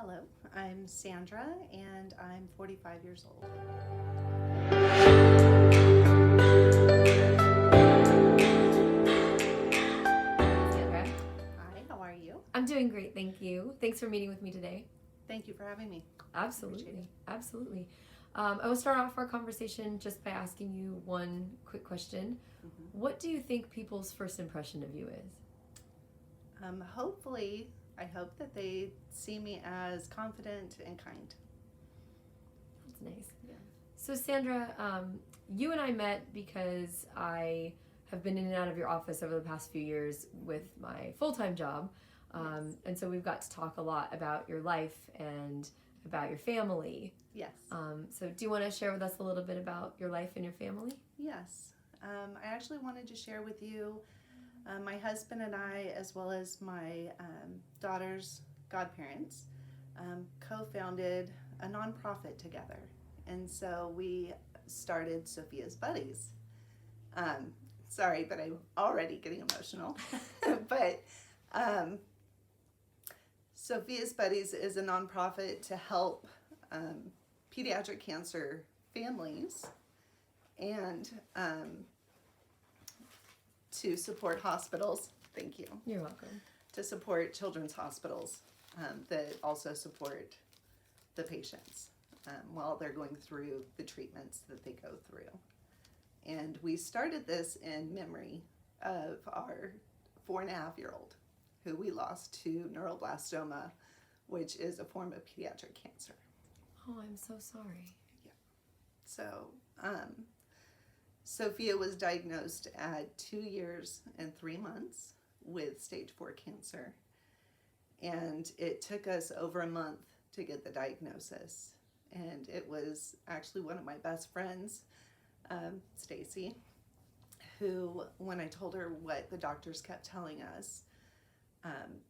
Hello, I'm Sandra and I'm 45 years old. Sandra. Hi, how are you? I'm doing great, thank you. Thanks for meeting with me today. Thank you for having me. Absolutely, absolutely. I will start off our conversation just by asking you one quick question. What do you think people's first impression of you is? Hopefully, I hope that they see me as confident and kind. That's nice. Yeah. So, Sandra, you and I met because I have been in and out of your office over the past few years with my full-time job. Yes. And so we've got to talk a lot about your life and about your family. Yes. So do you want to share with us a little bit about your life and your family? Yes. I actually wanted to share with you my husband and I, as well as my daughter's godparents, co-founded a nonprofit together. And so we started Sophia's Buddies. Sorry, but I'm already getting emotional. But Sophia's Buddies is a nonprofit to help pediatric cancer families and to support hospitals. Thank you. You're welcome. To support children's hospitals that also support the patients while they're going through the treatments that they go through. And we started this in memory of our 4.5-year-old who we lost to neuroblastoma, which is a form of pediatric cancer. Oh, I'm so sorry. So Sophia was diagnosed at 2 years and 3 months with stage 4 cancer. And it took us over a month to get the diagnosis. And it was actually one of my best friends, Stacy, who, when I told her what the doctors kept telling us,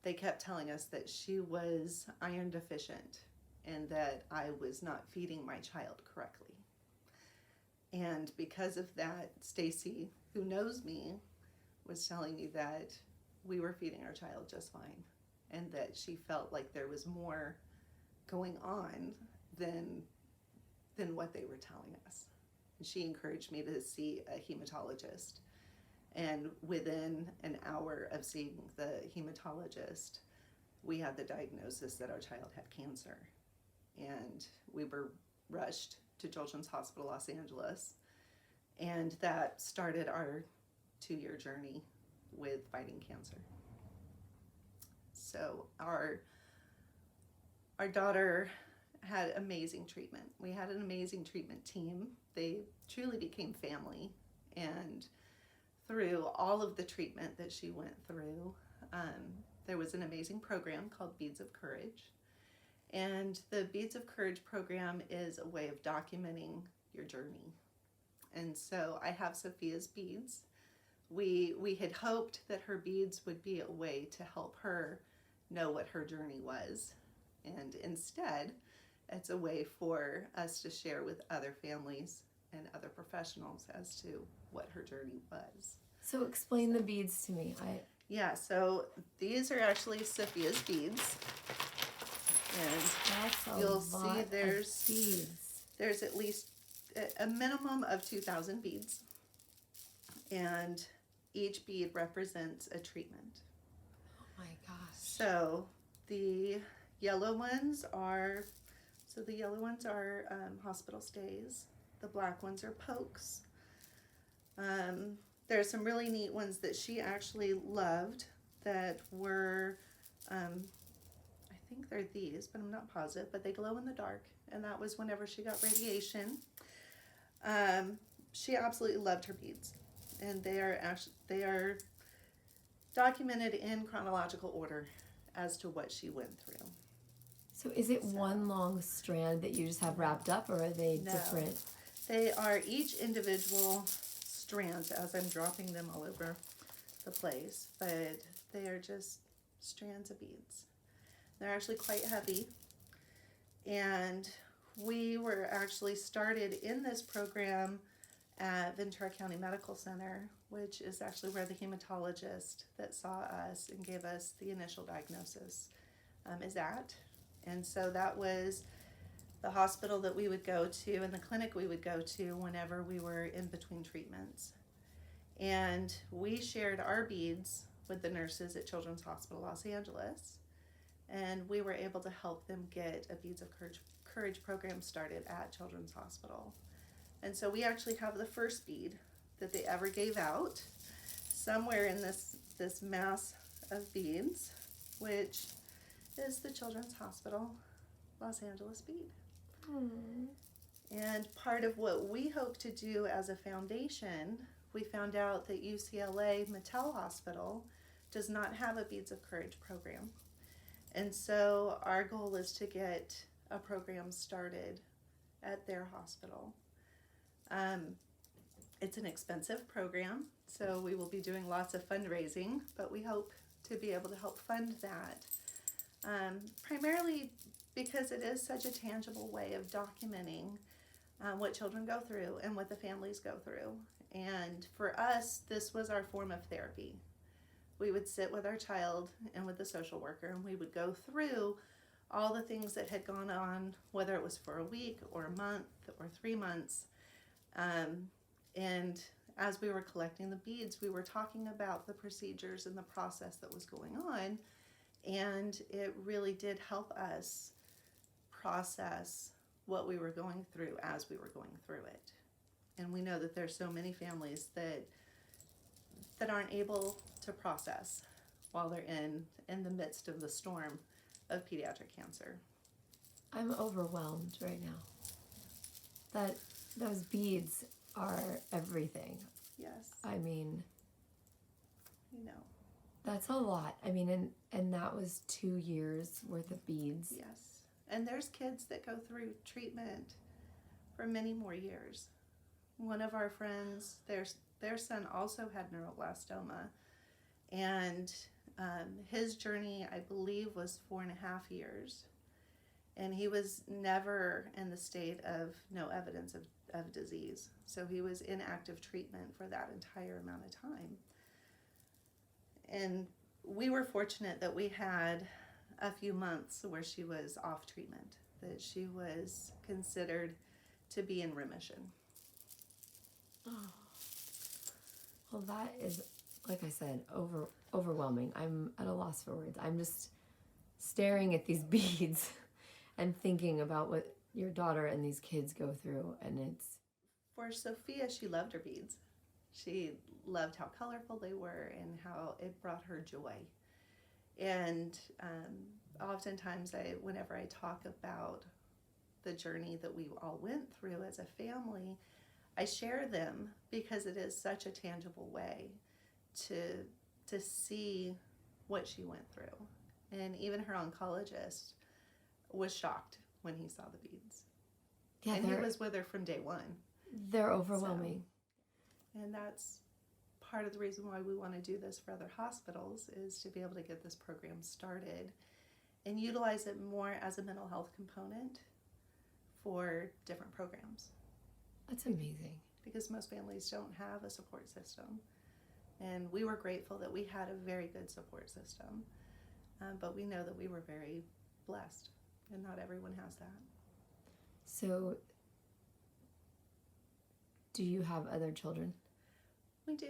they kept telling us that she was iron deficient and that I was not feeding my child correctly. And because of that, Stacy, who knows me, was telling me that we were feeding our child just fine and that she felt like there was more going on than what they were telling us. And she encouraged me to see a hematologist. And within an hour of seeing the hematologist, we had the diagnosis that our child had cancer. And we were rushed to Children's Hospital Los Angeles. And that started our 2-year journey with fighting cancer. So our daughter had amazing treatment. We had an amazing treatment team. They truly became family. And through all of the treatment that she went through, there was an amazing program called Beads of Courage. And the Beads of Courage program is a way of documenting your journey. And so I have Sophia's beads. We had hoped that her beads would be a way to help her know what her journey was. And instead, it's a way for us to share with other families and other professionals as to what her journey was. So explain the beads to me. Yeah, so these are actually Sophia's beads. And you'll see there's at least a minimum of 2,000 beads. And each bead represents a treatment. Oh my gosh. So the yellow ones are hospital stays. The black ones are pokes. There's some really neat ones that she actually loved that were, I think they're these, but I'm not positive, but they glow in the dark. And that was whenever she got radiation. She absolutely loved her beads. And they are documented in chronological order as to what she went through. So is it one long strand that you just have wrapped up, or are they different? They are each individual strands as I'm dropping them all over the place, but they are just strands of beads. They're actually quite heavy. And we were actually started in this program at Ventura County Medical Center, which is actually where the hematologist that saw us and gave us the initial diagnosis is at. And so that was the hospital that we would go to and the clinic we would go to whenever we were in between treatments. And we shared our beads with the nurses at Children's Hospital Los Angeles. And we were able to help them get a Beads of Courage program started at Children's Hospital. And so we actually have the first bead that they ever gave out somewhere in this mass of beads, which is the Children's Hospital Los Angeles bead. Hmm. And part of what we hope to do as a foundation, we found out that UCLA Mattel Hospital does not have a Beads of Courage program. And so our goal is to get a program started at their hospital. It's an expensive program, so we will be doing lots of fundraising, but we hope to be able to help fund that. Primarily because it is such a tangible way of documenting what children go through and what the families go through. And for us, this was our form of therapy. We would sit with our child and with the social worker, and we would go through all the things that had gone on, whether it was for a week or a month or 3 months. And as we were collecting the beads, we were talking about the procedures and the process that was going on. And it really did help us process what we were going through as we were going through it. And we know that there's so many families that aren't able to process while they're in the midst of the storm of pediatric cancer. I'm overwhelmed right now. That those beads are everything. Yes, I mean, you know, that's a lot. I mean, and that was 2 years worth of beads. yes. And there's kids that go through treatment for many more years. One of our friends, their son also had neuroblastoma, and his journey, I believe, was 4.5 years. And he was never in the state of no evidence of disease. So he was in active treatment for that entire amount of time. And we were fortunate that we had a few months where she was off treatment, that she was considered to be in remission. Oh. Well, that is, like I said, overwhelming. I'm at a loss for words. I'm just staring at these beads and thinking about what your daughter and these kids go through, and it's... For Sophia, she loved her beads. She loved how colorful they were and how it brought her joy. And oftentimes, whenever I talk about the journey that we all went through as a family, I share them because it is such a tangible way to see what she went through. And even her oncologist was shocked when he saw the beads. Yeah, and he was with her from day one. They're overwhelming. So, and that's part of the reason why we want to do this for other hospitals, is to be able to get this program started and utilize it more as a mental health component for different programs. That's amazing. Because most families don't have a support system. And we were grateful that we had a very good support system. But we know that we were very blessed, and not everyone has that. So, do you have other children? We do.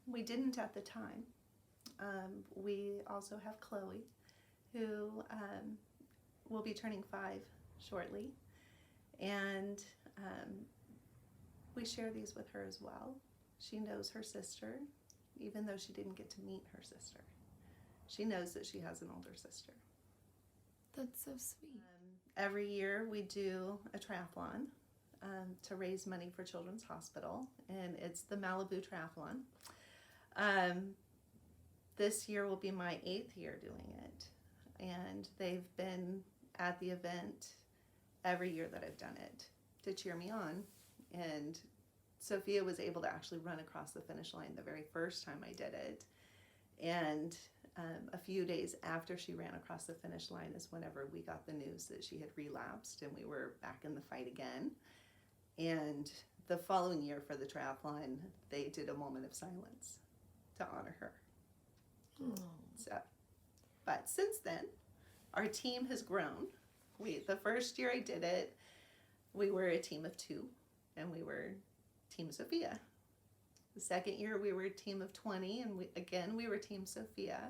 We didn't at the time. We also have Chloe, who will be turning 5 shortly. And we share these with her as well. She knows her sister, even though she didn't get to meet her sister. She knows that she has an older sister. That's so sweet. Every year we do a triathlon to raise money for Children's Hospital, and it's the Malibu Triathlon. This year will be my 8th year doing it, and they've been at the event every year that I've done it to cheer me on. And Sophia was able to actually run across the finish line the very first time I did it. And a few days after she ran across the finish line is whenever we got the news that she had relapsed and we were back in the fight again. And the following year for the triathlon, they did a moment of silence to honor her. Oh. So, but since then, our team has grown. The first year I did it, we were a team of 2, and we were Team Sophia. The second year we were a team of 20, and we were Team Sophia.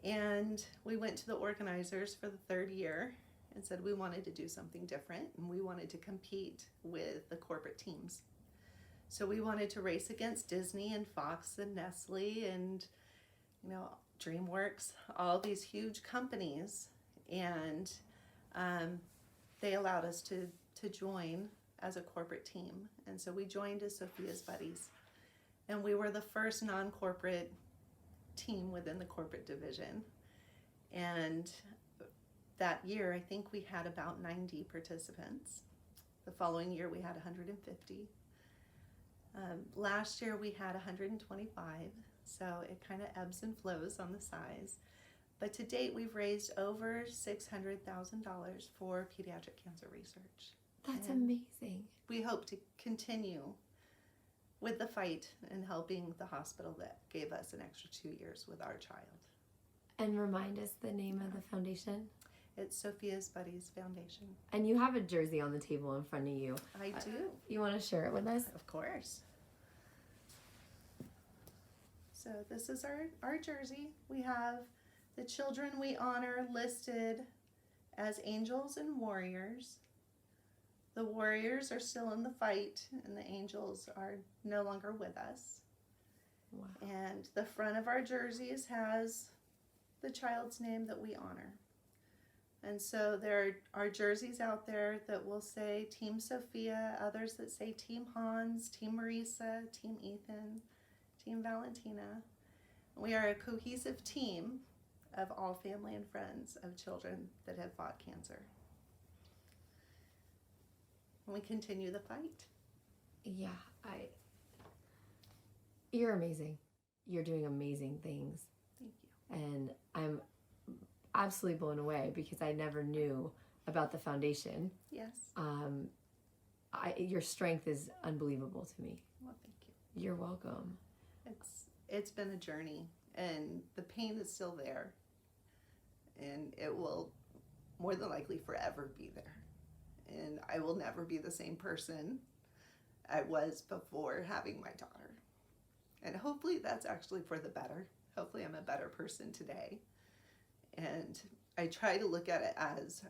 And we went to the organizers for the third year and said we wanted to do something different, and we wanted to compete with the corporate teams. So we wanted to race against Disney and Fox and Nestle and, DreamWorks, all these huge companies. And they allowed us to join as a corporate team. And so we joined as Sophia's Buddies. And we were the first non-corporate team within the corporate division. And that year, I think we had about 90 participants. The following year, we had 150. Last year, we had 125. So it kind of ebbs and flows on the size. But to date, we've raised over $600,000 for pediatric cancer research. That's And amazing. we hope to continue with the fight and helping the hospital that gave us an extra 2 years with our child. And remind us the name of the foundation. It's Sophia's Buddies Foundation. And you have a jersey on the table in front of you. I do. You want to share it with us? Of course. So this is our jersey. We have the children we honor listed as angels and warriors. The warriors are still in the fight, and the angels are no longer with us. Wow. And the front of our jerseys has the child's name that we honor. And so there are jerseys out there that will say Team Sophia, others that say Team Hans, Team Marisa, Team Ethan, Team Valentina. We are a cohesive team of all family and friends of children that have fought cancer. And we continue the fight. Yeah, you're amazing. You're doing amazing things. Thank you. And I'm absolutely blown away because I never knew about the foundation. Yes. Your strength is unbelievable to me. Well, thank you. You're welcome. It's been a journey, and the pain is still there, and it will more than likely forever be there. And I will never be the same person I was before having my daughter. And hopefully that's actually for the better. Hopefully I'm a better person today. And I try to look at it as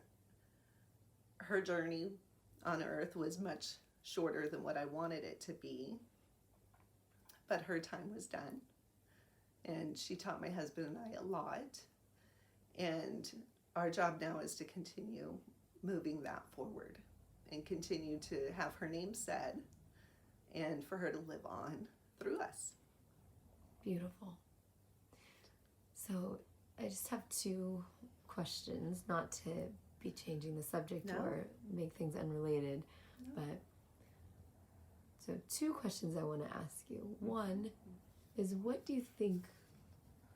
her journey on earth was much shorter than what I wanted it to be. But her time was done. And she taught my husband and I a lot. And our job now is to continue moving that forward and continue to have her name said and for her to live on through us. Beautiful. So I just have 2 questions, not to be changing the subject No. or make things unrelated, but so 2 questions I want to ask you. One is, what do you think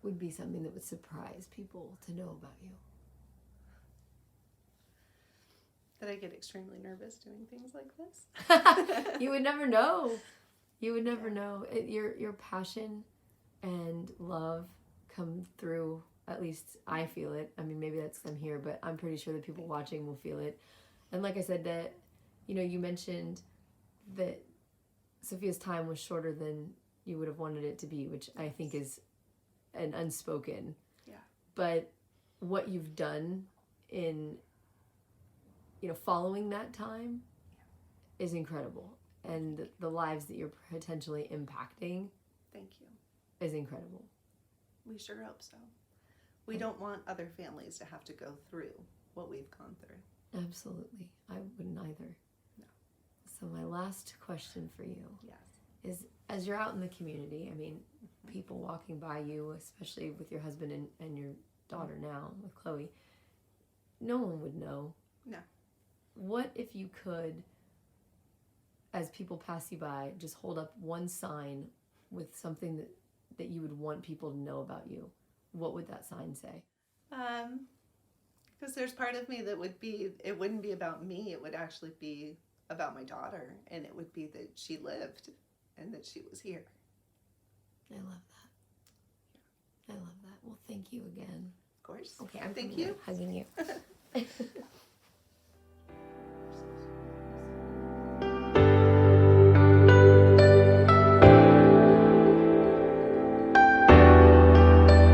would be something that would surprise people to know about you? That I get extremely nervous doing things like this. You would never know. You would never know. Your passion and love come through. At least I feel it. I mean, maybe that's 'cause I'm here, but I'm pretty sure that people watching will feel it. And like I said, that you mentioned that Sophia's time was shorter than you would have wanted it to be, which I think is an unspoken. Yeah. But what you've done in following that time is incredible, and the lives that you're potentially impacting Thank you. is incredible. We sure hope so. We don't want other families to have to go through what we've gone through. Absolutely. I wouldn't either. No. So my last question for you Yes. is, as you're out in the community, I mean, people walking by you, especially with your husband and your daughter now, with Chloe, no one would know. No. What if you could, as people pass you by, just hold up one sign with something that you would want people to know about you? What would that sign say? Because there's part of me that it wouldn't be about me, it would actually be about my daughter, and it would be that she lived and that she was here. I love that. I love that. Well, thank you again. Of course. Okay, I'm Thank coming you. up, hugging you.